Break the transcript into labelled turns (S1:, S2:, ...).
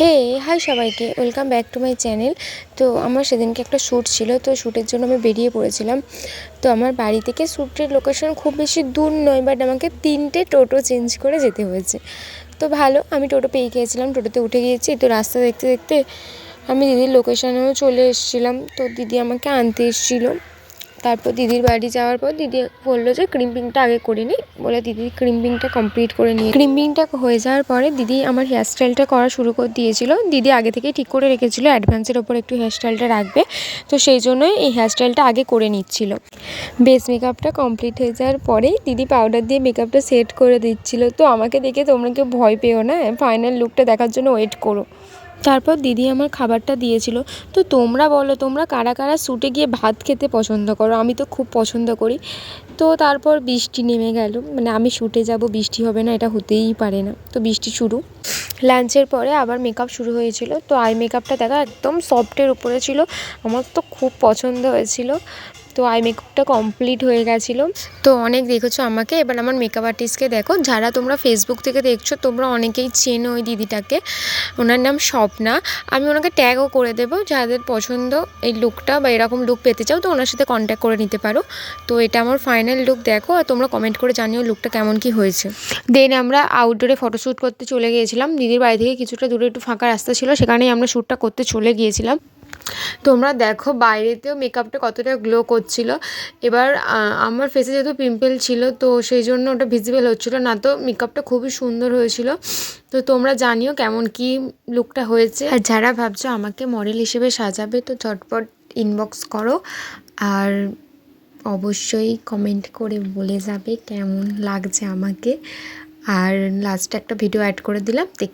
S1: হে high সবাইকে, welcome back to my channel. তো আমার সেদিনকে একটা শ্যুট ছিল, তো শ্যুটের জন্য আমি বেরিয়ে পড়েছিলাম। তো আমার বাড়ি থেকে শ্যুটের লোকেশন খুব বেশি দূর নয়, বাট আমাকে 3টে টোটো চেঞ্জ করে যেতে হয়েছে। তো ভালো, আমি টোটো পেয়ে গিয়েছিলাম, টোটোতে উঠে গিয়েছি। তো রাস্তা দেখতে দেখতে আমি দিদির লোকেশনেও চলে এসেছিলাম। তো দিদি আমাকে আনতে এসেছিলো। তারপর দিদির বাড়ি যাওয়ার পর দিদি বললো যে ক্রিম্পিংটা আগে করে নিই, বলে দিদি ক্রিম্পিংটা কমপ্লিট করে নিই। ক্রিম্পিংটা হয়ে যাওয়ার পরে দিদি আমার হেয়ারস্টাইলটা করা শুরু করে দিয়েছিল। দিদি আগে থেকেই ঠিক করে রেখেছিলো অ্যাডভান্সের ওপর একটু হেয়ারস্টাইলটা রাখবে, তো সেই জন্যই এই হেয়ারস্টাইলটা আগে করে নিচ্ছিল। বেস মেকআপটা কমপ্লিট হয়ে যাওয়ার পরেই দিদি পাউডার দিয়ে মেকআপটা সেট করে দিচ্ছিলো। তো আমাকে দেখে তোমরা কেউ ভয় পেও না, ফাইনাল লুকটা দেখার জন্য ওয়েট করো। তারপর দিদি আমার খাবারটা দিয়েছিল। তো তোমরা বলো, তোমরা কারা কারা শ্যুটে গিয়ে ভাত খেতে পছন্দ করো? আমি তো খুব পছন্দ করি। তো তারপর বৃষ্টি নেমে গেল, মানে আমি শ্যুটে যাব, বৃষ্টি হবে না এটা হতেই পারে না। তো বৃষ্টি শুরু। লাঞ্চের পরে আবার মেকআপ শুরু হয়েছিল। তো আই মেকআপটা দেখা একদম সফটের উপরে ছিল, আমার তো খুব পছন্দ হয়েছিল। তো আই মেকআপটা কমপ্লিট হয়ে গেছিলো। তো অনেক দেখেছো আমাকে, এবার আমার মেকআপ আর্টিস্টকে দেখো। যারা তোমরা ফেসবুক থেকে দেখছো, তোমরা অনেকেই চেনো ওই দিদিটাকে, ওনার নাম স্বপ্না। আমি ওনাকে ট্যাগও করে দেবো, যাদের পছন্দ এই লুকটা বা এরকম লুক পেতে চাও তো ওনার সাথে কন্ট্যাক্ট করে নিতে পারো। তো এটা আমার ফাইনাল লুক দেখো, আর তোমরা কমেন্ট করে জানিও লুকটা কেমন কি হয়েছে। দেন আমরা আউটডোরে ফটোশ্যুট করতে চলে গিয়েছিলাম। দিদির বাড়ি থেকে কিছুটা দূরে একটু ফাঁকা রাস্তা ছিল, সেখানেই আমরা শ্যুটটা করতে চলে গিয়েছিলাম। তোমরা দেখো বাইরেতেও মেকআপটা কতটা গ্লো করছিল। এবার আমার ফেসে যেহেতু পিম্পল ছিল, তো সেই জন্য ওটা ভিজিবল হচ্ছিলো না, তো মেকআপটা খুবই সুন্দর হয়েছিল। তো তোমরা জানিও কেমন কি লুকটা হয়েছে। আর যারা ভাবছো আমাকে মডেল হিসেবে সাজাবে, তো ঝটপট ইনবক্স করো, আর অবশ্যই কমেন্ট করে বলে যাবে কেমন লাগছে আমাকে। আর লাস্টে একটা ভিডিও অ্যাড করে দিলাম, দেখি।